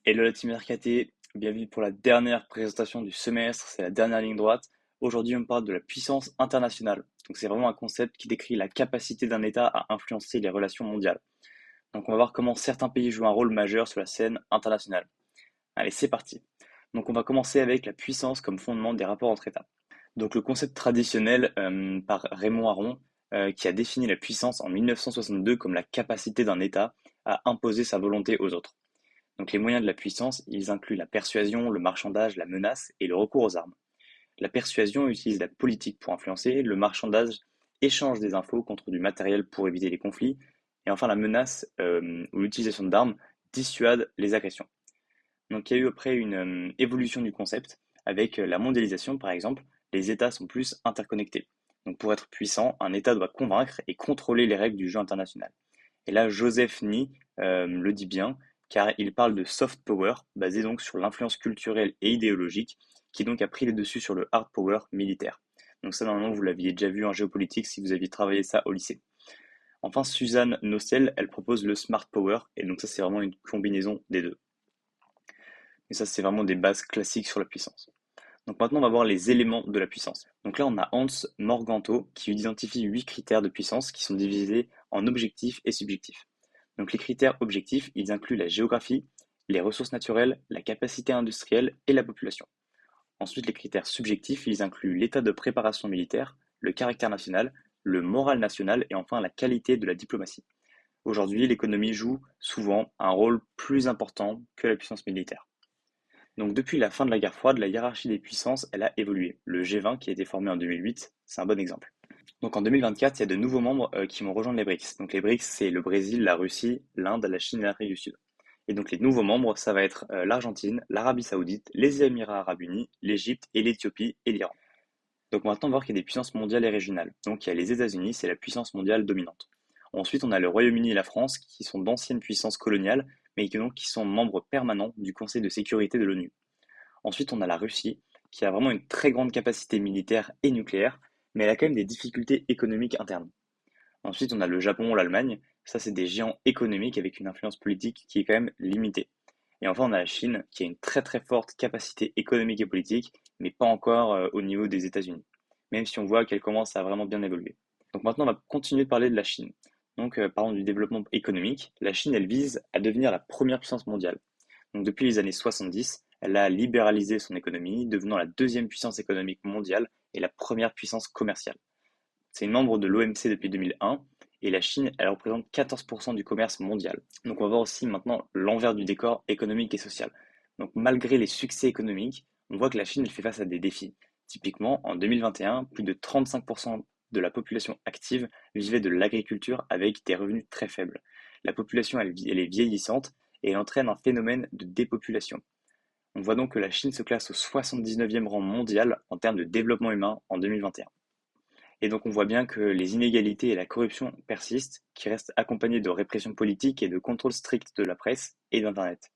Hello la team RKT, bienvenue pour la dernière présentation du semestre, c'est la dernière ligne droite. Aujourd'hui on parle de la puissance internationale. Donc c'est vraiment un concept qui décrit la capacité d'un État à influencer les relations mondiales. Donc on va voir comment certains pays jouent un rôle majeur sur la scène internationale. Allez, c'est parti. Donc on va commencer avec la puissance comme fondement des rapports entre États. Donc le concept traditionnel par Raymond Aron qui a défini la puissance en 1962 comme la capacité d'un État à imposer sa volonté aux autres. Donc les moyens de la puissance, ils incluent la persuasion, le marchandage, la menace et le recours aux armes. La persuasion utilise la politique pour influencer, le marchandage échange des infos contre du matériel pour éviter les conflits, et enfin la menace ou l'utilisation d'armes dissuade les agressions. Donc il y a eu après une évolution du concept, avec la mondialisation par exemple, les États sont plus interconnectés. Donc pour être puissant, un État doit convaincre et contrôler les règles du jeu international. Et là, Joseph Nye le dit bien, car il parle de soft power, basé donc sur l'influence culturelle et idéologique, qui donc a pris le dessus sur le hard power militaire. Donc ça, normalement, vous l'aviez déjà vu en géopolitique si vous aviez travaillé ça au lycée. Enfin, Suzanne Nocel, elle propose le smart power, et donc ça, c'est vraiment une combinaison des deux. Et ça, c'est vraiment des bases classiques sur la puissance. Donc maintenant, on va voir les éléments de la puissance. Donc là, on a Hans Morganto qui identifie 8 critères de puissance qui sont divisés en objectifs et subjectifs. Donc les critères objectifs, ils incluent la géographie, les ressources naturelles, la capacité industrielle et la population. Ensuite, les critères subjectifs, ils incluent l'état de préparation militaire, le caractère national, le moral national et enfin la qualité de la diplomatie. Aujourd'hui, l'économie joue souvent un rôle plus important que la puissance militaire. Donc depuis la fin de la guerre froide, la hiérarchie des puissances, elle a évolué. Le G20 qui a été formé en 2008, c'est un bon exemple. Donc en 2024, il y a de nouveaux membres qui vont rejoindre les BRICS. Donc les BRICS, c'est le Brésil, la Russie, l'Inde, la Chine et l'Afrique du Sud. Et donc les nouveaux membres, ça va être l'Argentine, l'Arabie Saoudite, les Émirats Arabes Unis, l'Égypte et l'Éthiopie et l'Iran. Donc maintenant, on va voir qu'il y a des puissances mondiales et régionales. Donc il y a les États-Unis, c'est la puissance mondiale dominante. Ensuite, on a le Royaume-Uni et la France, qui sont d'anciennes puissances coloniales, mais qui sont membres permanents du Conseil de sécurité de l'ONU. Ensuite, on a la Russie, qui a vraiment une très grande capacité militaire et nucléaire, mais elle a quand même des difficultés économiques internes. Ensuite, on a le Japon, l'Allemagne, ça c'est des géants économiques avec une influence politique qui est quand même limitée. Et enfin, on a la Chine, qui a une très très forte capacité économique et politique, mais pas encore au niveau des États-Unis, même si on voit qu'elle commence à vraiment bien évoluer. Donc maintenant, on va continuer de parler de la Chine. Donc, parlons du développement économique. La Chine, elle vise à devenir la première puissance mondiale. Donc depuis les années 70, elle a libéralisé son économie, devenant la deuxième puissance économique mondiale et la première puissance commerciale. C'est une membre de l'OMC depuis 2001 et la Chine, elle représente 14% du commerce mondial. Donc on va voir aussi maintenant l'envers du décor économique et social. Donc malgré les succès économiques, on voit que la Chine elle fait face à des défis. Typiquement, en 2021, plus de 35% de la population active vivait de l'agriculture avec des revenus très faibles. La population elle est vieillissante et elle entraîne un phénomène de dépopulation. On voit donc que la Chine se classe au 79e rang mondial en termes de développement humain en 2021. Et donc on voit bien que les inégalités et la corruption persistent, qui restent accompagnées de répression politique et de contrôle strict de la presse et d'Internet.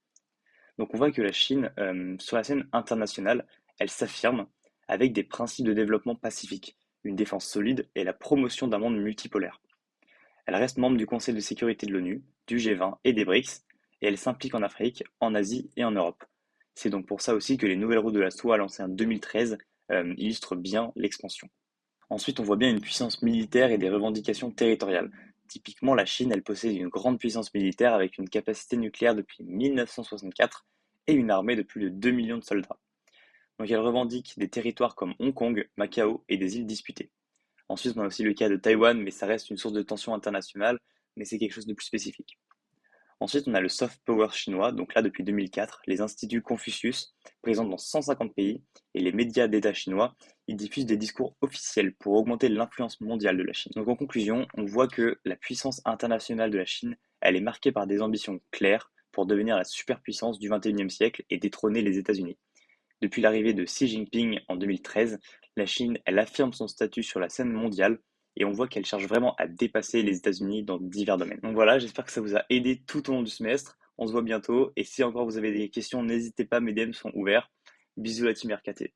Donc on voit que la Chine, sur la scène internationale, elle s'affirme avec des principes de développement pacifique, une défense solide et la promotion d'un monde multipolaire. Elle reste membre du Conseil de sécurité de l'ONU, du G20 et des BRICS, et elle s'implique en Afrique, en Asie et en Europe. C'est donc pour ça aussi que les nouvelles routes de la soie lancées en 2013 illustrent bien l'expansion. Ensuite, on voit bien une puissance militaire et des revendications territoriales. Typiquement, la Chine, elle possède une grande puissance militaire avec une capacité nucléaire depuis 1964 et une armée de plus de 2 millions de soldats. Donc elle revendique des territoires comme Hong Kong, Macao et des îles disputées. Ensuite, on a aussi le cas de Taïwan, mais ça reste une source de tension internationale, mais c'est quelque chose de plus spécifique. Ensuite, on a le soft power chinois, donc là depuis 2004, les instituts Confucius, présents dans 150 pays, et les médias d'État chinois, ils diffusent des discours officiels pour augmenter l'influence mondiale de la Chine. Donc en conclusion, on voit que la puissance internationale de la Chine, elle est marquée par des ambitions claires pour devenir la superpuissance du XXIe siècle et détrôner les États-Unis. Depuis l'arrivée de Xi Jinping en 2013, la Chine, elle affirme son statut sur la scène mondiale et on voit qu'elle cherche vraiment à dépasser les États-Unis dans divers domaines. Donc voilà, j'espère que ça vous a aidé tout au long du semestre. On se voit bientôt et si encore vous avez des questions, n'hésitez pas, mes DM sont ouverts. Bisous la team RKT.